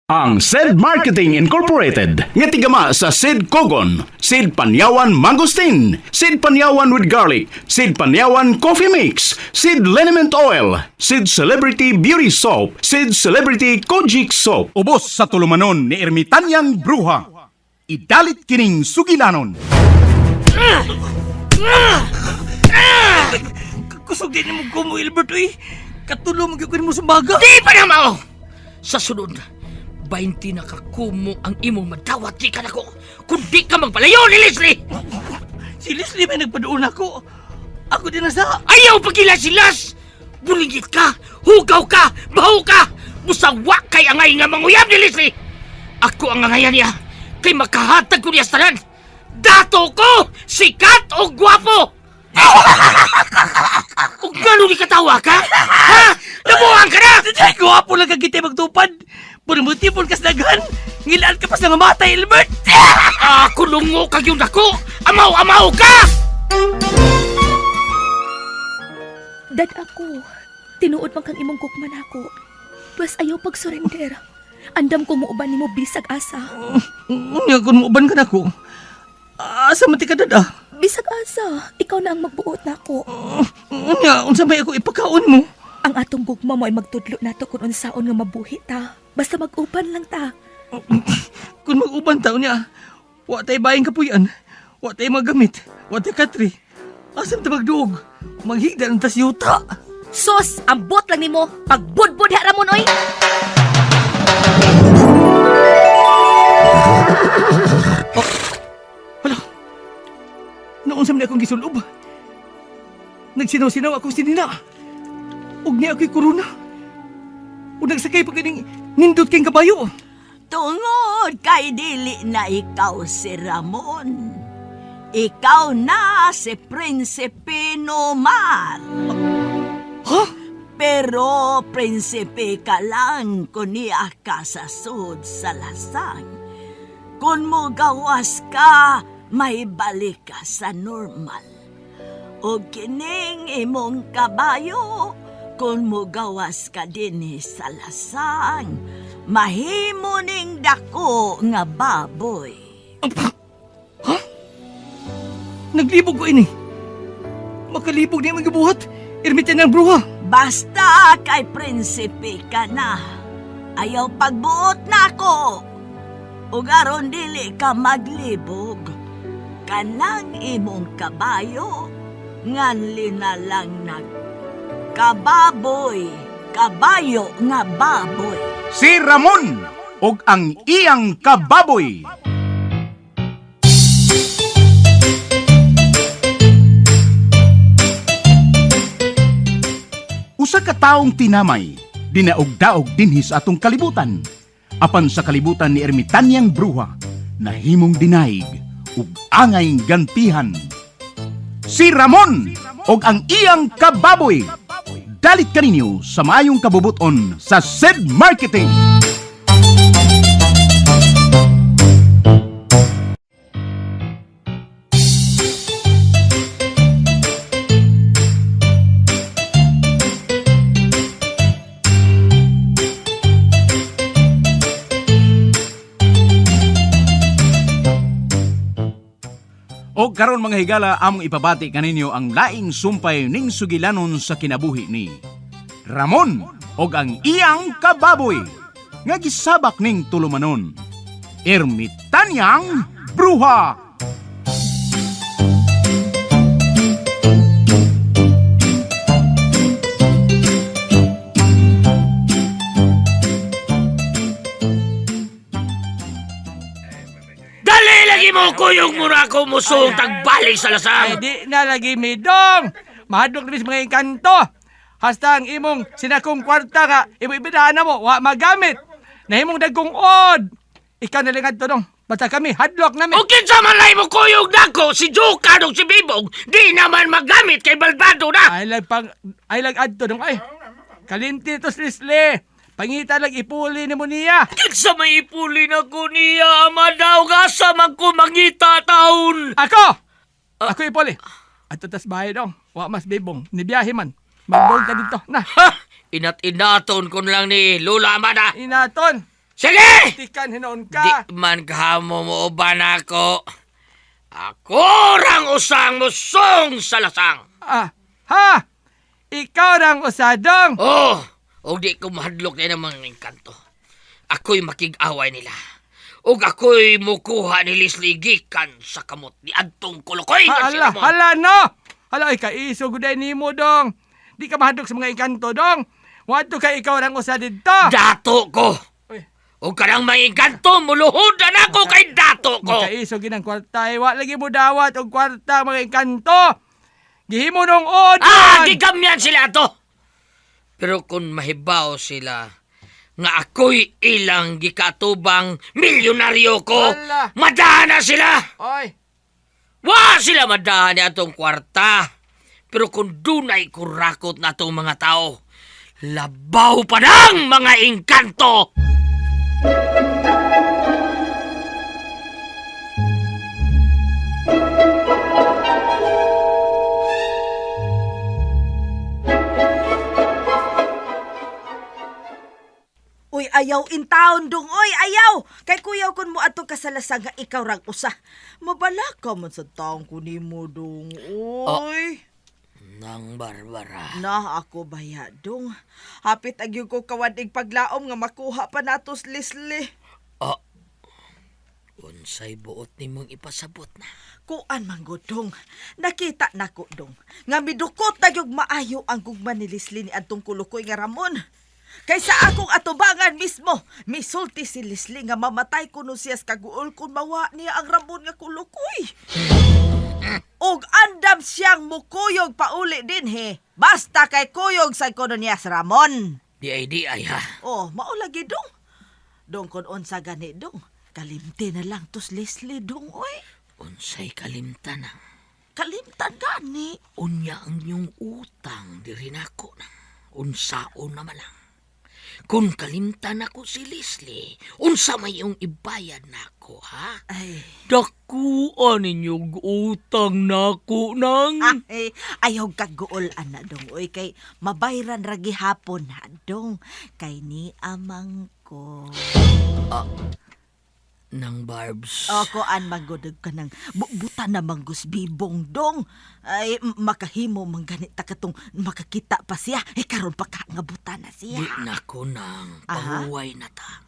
Ang SED Marketing Incorporated nga tigama sa SED Kogon, SED Panyawan Mangosteen, SED Panyawan with Garlic, SED Panyawan Coffee Mix, SED Liniment Oil, SED Celebrity Beauty Soap, SED Celebrity Kojic Soap. Ubos sa tulumanon ni Ermitanyang Bruha. Idalit kining sugilanon. Kusog din mo ko mo, Albert, eh. Katulong mo sa baga. Di pa na mao! Sa sunod, 20 na kakumo ang imong madawat di ka na ko kung di ka magpalayo ni Leslie! Si Leslie may nagpadoon ako. Ako din nasa... Ayaw pagilasilas! Bulingit ka, hugaw ka, baho ka! Musawa kay angay nga manguyab ni Leslie! Ako ang angayan niya, kay makahatag ko niya sa tanan! Dato ko, sikat o gwapo! Kung gano'n di katawa ka? Ha? Nabuhan ka na! Ay, guwapo lang kang kita magtupad. Puro mo tipon ka sa daghan. Ngilaan ka pa sa mamatay, Albert. Kulungo kag yung dako! Amaw-amaw ka! Dad ako, tinuod man kang imong kukman ako. Plus ayaw pag-surrender. Andam ko muuban ni mo bisag asa. Nga kung muuban ka na ko. Asa mati ka dada? Bisag asa, ikaw na ang magbuot na ako. Nga, unsa may ako ipakaon mo? Ang atong gugma mo ay magtudlo nato kung unsaon nga mabuhi ta. Basta mag-uban lang ta. Kung mag-uban taon niya, wa tayo bayang kapuyan, wa tayo magamit, wa tayo katri. Asam ta magduog, maghigda ng tasyuta. Sos, ambot lang nimo pagbudbud ha Ramon oy. Naunsam na akong gisulob. Nagsinaw-sinaw akong sinina. Ug niya ako'y korona. Ug nagsakay pa kaning nindot kayong kabayo. Tungod kay dili na ikaw si Ramon. Ikaw na si Prinsipe Nomar. Ha? Pero prinsipe ka lang kung niya ka sa sud sa lasang. Kung mo gawas ka, may balik ka sa normal. O kining imong kabayo, kung mo gawas ka din sa lasang, mahimo ning dako nga baboy. Ha? Naglibog ko ini. Makalibog niya magabuhat. Ermitan ng bruha. Basta kay prinsipe ka na. Ayaw pagbuot na ako. Ug aron dili ka maglibog. Kanang imong kabayo, nganli na lang kababoy, kabayo nga baboy. Si Ramon og ang iyang kababoy. Usa ka taong tinamay, dinaog-daog dinhi sa atong kalibutan. Apan sa kalibutan ni Ermitanyang Bruha, nahimong dinaig ug angay gantihan. Si Ramon og ang iyang kababoy. Dalit kaninyo sa maayong kabubuton sa SED Marketing. O karon mga higala, among ipabati kaninyo ang laing sumpay ning sugilanon sa kinabuhi ni Ramon og ang iyang kababoy nga gisabak ning tulumanon, Ermitanyang Bruha. Lagi mo kuyong mura ko musong tagbalik sa Ay, lasang! di na lagi midong. Mahadlok na sa mga engkanto. Hasta ang imong sinakong kwarta nga, ibibidaan na mo, wa magamit. Nahimong dagkong od. Ikaw na lang dong. Basta kami, hadlok namin. O kinsa man lay mo kuyong dako, si Joka o si Bibong, di naman magamit kay Balbado na! Ay lag adto dong. Ay, kalinti to Leslie. Pangita lang ipuli ni mo niya. Kinsa may ipuli na ko niya, ama daw gasa man ko mangita taon! Ako ipuli. At tas bahay dong. Wa mas bibong. Nibiyahe man. Magbog ka dito. Na. Ha! Inat-inaton ko lang ni Lola Amada. Inaton. Sige! Tikan hinoon Di ka. man kamo mo uban ako. Ako rang usang musong sa lasang. Ah, ha? Ikaw rang usadong. Oh, o di ko mahadlok na ng mga engkanto. Ako'y makig-away nila. O ako'y mukuha ni Leslie gikan sa kamot ni Adtong Kulukoy. nga si Hala, Ramon. hala no. Hala, ay kaiso guday nimo dong. Di ka mahadok sa mga engkanto dong. Wato ka ikaw rang usa didto. Dato ko. Uy, O kanang mga engkanto, muluhodan ako kay dato ko. magkaiso ginang kwarta. Wa lagi mo dawat og kwarta mga engkanto. Gihimo nung odon. Gigamyan sila to. Pero kung mahibaw sila nga ako'y ilang gikatubang milyonaryo ko, Hala. madana sila. Oy, Wa sila madani atong kwarta. Pero kung dunay kurakot na atong mga tao, labaw pa ng mga engkanto. Uy, ayaw in town dong. Uy, ayaw. Kay kuyaw kun mo ato kasalasang nga ikaw rang usa. Mabala ka man sa taong kunimo dong. Uy. Nang Barbara. Na ako baya dong. Hapit agyo ko kawadig paglaom nga makuha pa natos Leslie. Unsay buot nimong ipasabot na. Kuan man gud dong. Nakita nako dong. Nga midukot na yung maayo ang gugma ni Leslie ni Adtong Kulukoy nga Ramon. Kaysa akong atubangan mismo, misulti si Leslie nga mamatay kuno siya sa kaguol kung mawa niya ang Ramon nga Kulukoy. Og andam siyang mukuyog pauli din he. Basta kay kuyog sa kuno niya sa Ramon. Di ay ha. Oh, maulagi dong. Dong kon unsa gani dong. Kalimti na lang tos Leslie dong oy. Unsay kalimtan na. Kalimtan gani. Unya ang inyong utang diri nako na. Unsaon naman lang. Kung kalimtan ako si Leslie, unsa may iyong ibayad nako, ha? Ay. Dakuan ninyong utang nako nang. Ay, ayaw kaguol ana dong oy kay mabayran ra gihapon na dong kay ni amang ko. Nang Barbs. O koan magudog ka ng buta na manggus bibong dong. Ay makahimo man ganit ta katong makakita pa siya. Karon pa ka nga buta na Di siya. nako nang Aha. pahuway na ta.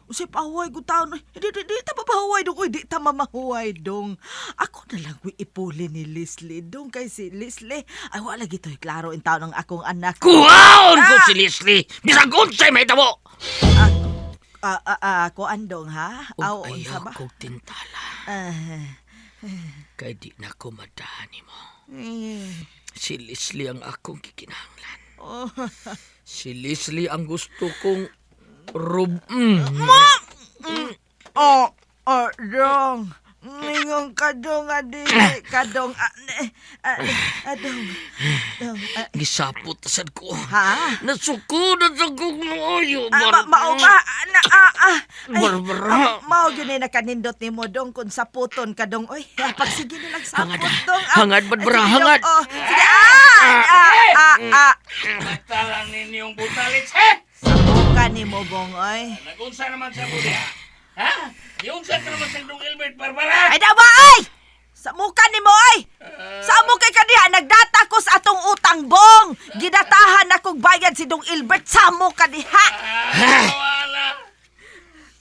Usay pahuway ko taon. Di ta mapahuway dong. Uy, di ta mamahuway dong. Ako na lang ko'y ipuli ni Leslie dong. Kay si Leslie, ay wala gito klaro in taon ng akong anak. Kuhaon ko si Leslie! Bisag unsay may tabo! Kuan dong ha? Aw, Ug unsa ayaw ba? kong tintala. Kay di nako madani mo. Si Leslie ang akong kikinahanglan. Si Leslie ang gusto kong Dong. Ngayong kadong adili. Kadong, dong. gisapot sad ko. Ha? Nasukudan sa kong maayo, Mao ba? Barbara. Mao yun na kanindot ni mo dong kung saputon ka dong. Uy, pagsige nilang sapot Hangad, dong. hangad, Barbara, Sige, dong. hangad. Sige, Matalang ninyong butalits, he! Sabukan ni mo, bong, oy. Nagunsa naman sa bulia. Ha? Iunsa ka naman sa Dong Elbert, Barbara? Ay, dawa, ay! Sa muka ni mo, ay! Sa mo kay kadiha, nagdata ko sa atong utang, bong! Gidatahan akong bayad si Dong Ilbert sa mo kadiha! Wala.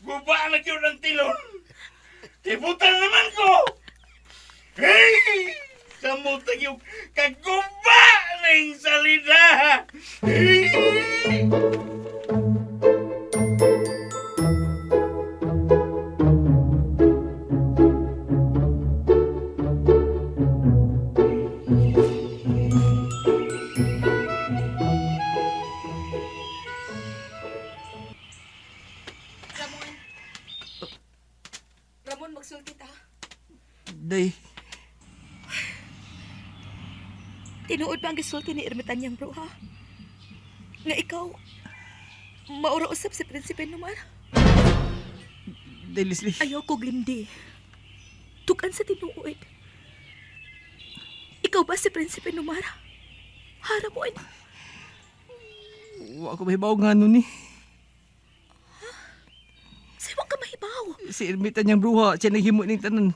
Guba na yun ang tilon. Tibutan naman ko. Hey! Kamutang yung kaguba na yung salida. Hey! Ramon, magsulti ta. day. Tinuod pa ang gisulti ni Ermitanyang bro, ha? Nga ikaw, maura usap si Prinsipe Numar. Day, Leslie. Ayaw ko glimdi. Tukan sa tinuod. Ikaw ba si Prinsipe Numar? Haramon. Wa ko mahibaw nga nun eh. Si Ermita niyang bruha, siya naghimo ning tanan.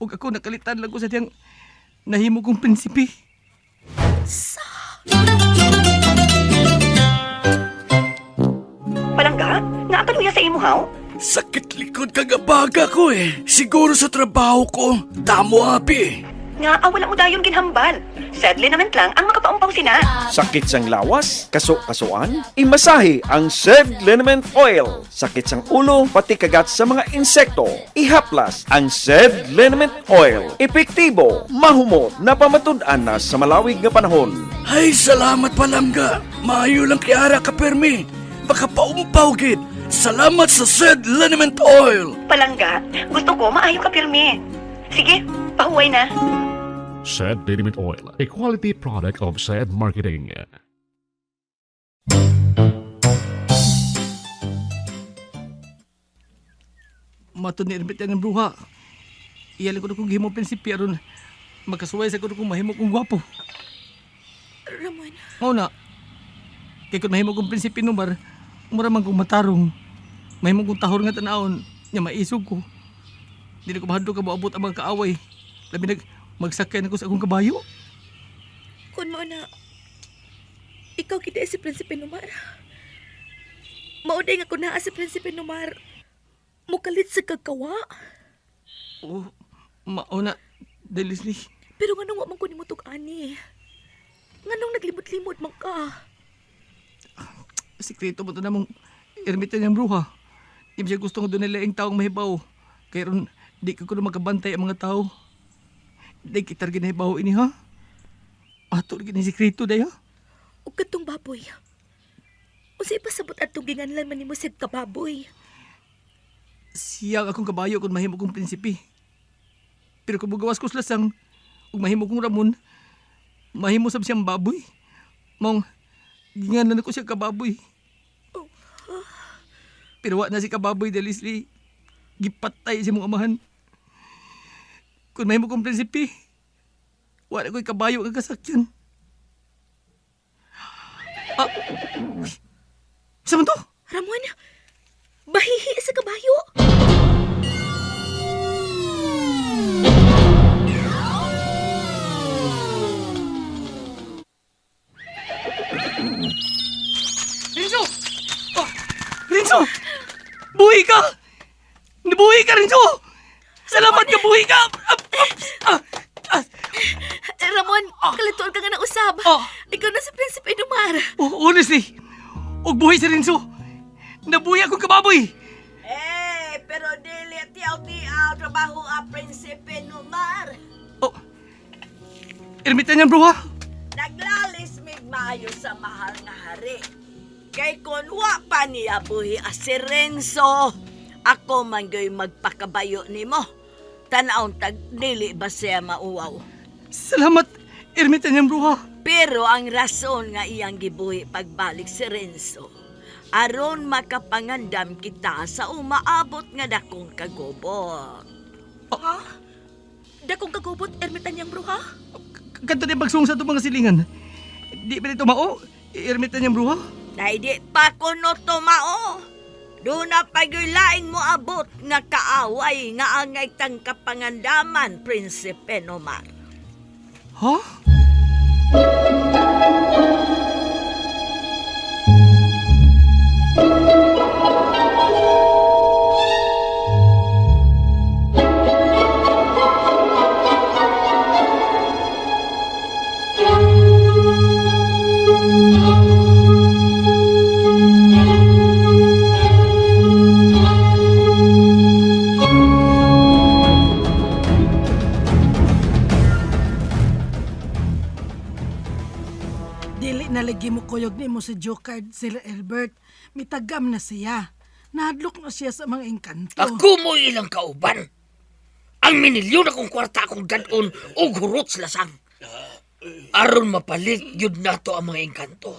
Ug ako nakalitan lang ko sa diyang nahimo kong prinsipe. Palangga, nga ka luya sa imo haw? Sakit likod kagabaga ko eh. Siguro sa trabaho ko. Damo abi. Nga wala mo dayon ginhambal. Sadly naman lang ang makapaumpaw sina. Sakit sang lawas, kaso-kasuan, imasahe ang Sed Liniment Oil. Sakit sang ulo, pati kagat sa mga insekto. Ihaplas ang Sed Liniment Oil. Epektibo, mahumot, na pamatud-an na sa malawig nga panahon. Ay, salamat palangga. Maayo lang kiara ka permi. Baka paumpaw gid. Salamat sa Sed Liniment Oil. Palangga, gusto ko maayo ka pirmi. Sige, pahuway na. Said Liniment Oil, a quality product of Said Marketing. Matod ni Ermita niyang bruha. Iyalan ko na kong gihimo prinsipe aron magkasuway sa ko na kong mahimo kong gwapo. Ramon, Mao na. Kay kung mahimo kong prinsipe numar, mura man kong matarong. Mahimo kong tahor nga tanawon, nya maisog ko. Dili ko mahadlo ka moabot ang mga kaaway. Labi magsakay na ko sa akong kabayo. kun mo na, ikaw kita si Prinsipe Numar. Mauday nga ko na si Prinsipe Numar. Mukalit sa kagawa. Oh, mauna, Delisli. Pero nga nung man ko ni Mutog ani. Nga nung naglimot-limot man ka. Sikreto mo ito namang ermita niyang bruha. Di siya gusto nga doon nila ang taong mahibaw. Kaya ron, di ka ko na magkabantay ang mga tao. Di kitar ginahibaw ini ha? Ato lagi ni sikreto dayo. O katong baboy. O sa ipasabot at itong ginganlan man ni mo sa kababoy. Siyang akong kabayo kung mahimo kong prinsipi. Pero kung magawas ko lasang, kung mahimo kong ramon, mahimo sab siyang baboy. Mong, ginganlan ako siya kababoy. Pero wa na si kababoy Delisli. Gipatay si mong amahan. Kung mahimo kong prinsipi, wala ko'y kabayo ang kasakyan. Ah! Saan to? Ramon, bahihi sa kabayo. Rinso! Oh, Rinso! Buhay ka! Nabuhay ka, Rinso! Salamat ka, buhay ka! Ramon, kalituan ka nga na usab. Oh. Ikaw na si Prinsipe Numar. Oh, honestly, og buhay si Rinso. Nabuhay akong kababoy. Pero dili tiyaw-tiyaw trabaho a Prinsipe Numar. Oh, ermita niyang bruha. Naglalis mig maayo sa mahal nga hari. Kay kun wa pa niya buhi si Renzo, ako man gay magpakabayo nimo. Tanaon tag dili ba siya mauwaw. Salamat, ermita niyang bruha. Pero ang rason nga iyang gibuhi pagbalik si Renzo, aron makapangandam kita sa umaabot nga dakong kagubot. Dakong kagubot, ermitan niyang bruha? Kanto din pagsung sa itong mga silingan. Di ba nito mao? Ermita niyang bruha? Dahil di pa kuno tumao. Doon na pagulaing mo abot nga kaaway nga angay tang kapangandaman, Prinsipe Numar. Ha? Dili nalagi mo kuyog ni mo si Jokard, sila Albert. Mitagam na siya. Nahadlok na siya sa mga engkanto. Ako mo ilang kauban. Ang minilyon akong kwarta akong dadon o gurot sa lasang. Aron mapalit yun nato ang mga engkanto.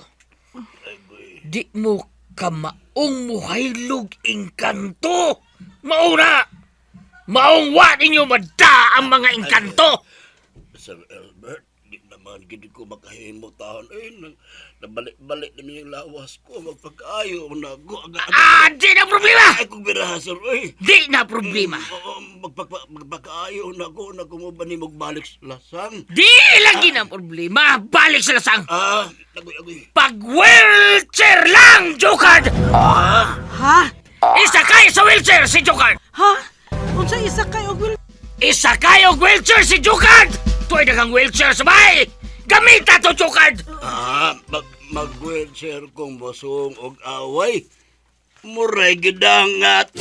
Di mo kamaong muhaylog engkanto. Mauna! Maong wa ninyo mada ang mga engkanto. Sir Albert, di na man gid ko makahimo taon. Nabalik-balik na yung lawas ko. Magpagkaayo na ko. Di na problema! Ay, kung birahasol, oy. Di na problema. Magpagkaayo na ko na kumuba ni magbalik sa lasang. Di lagi na problema. Balik sa lasang. Agoy. Pag-wheelchair lang, Jokard! Ha? Isakay sa wheelchair si Jokard! Ha? Unsa isa kay og wil... Isakay og wheelchair si Jokard! Tuway na kang wheelchair sa bahay! Gamita to, Jokard! Mag-wheelchair kong bosong og away. Muray gidangat.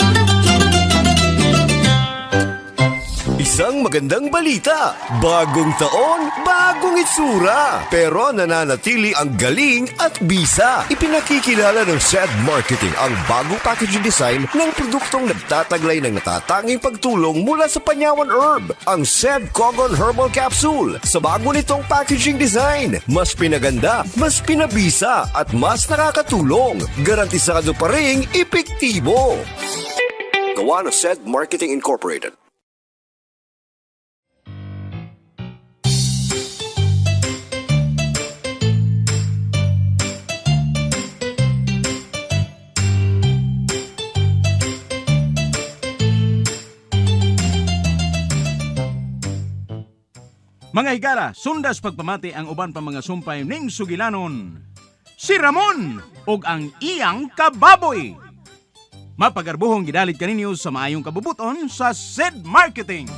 Isang magandang balita. Bagong taon, bagong itsura. Pero nananatili ang galing at bisa. Ipinakikilala ng SED Marketing ang bagong packaging design ng produktong nagtataglay ng natatanging pagtulong mula sa Panyawan Herb. Ang SED Cogon Herbal Capsule. Sa bago nitong packaging design, mas pinaganda, mas pinabisa, at mas nakakatulong. Garantisado pa ring epektibo. Gawa ng SED Marketing Incorporated. Mga higala, sundas pagpamati ang uban pa mga sumpay ning sugilanon. Si Ramon ug ang iyang kababoy. Mapagarbuhong gidalit kaninyo sa maayong kabubuton sa SED Marketing.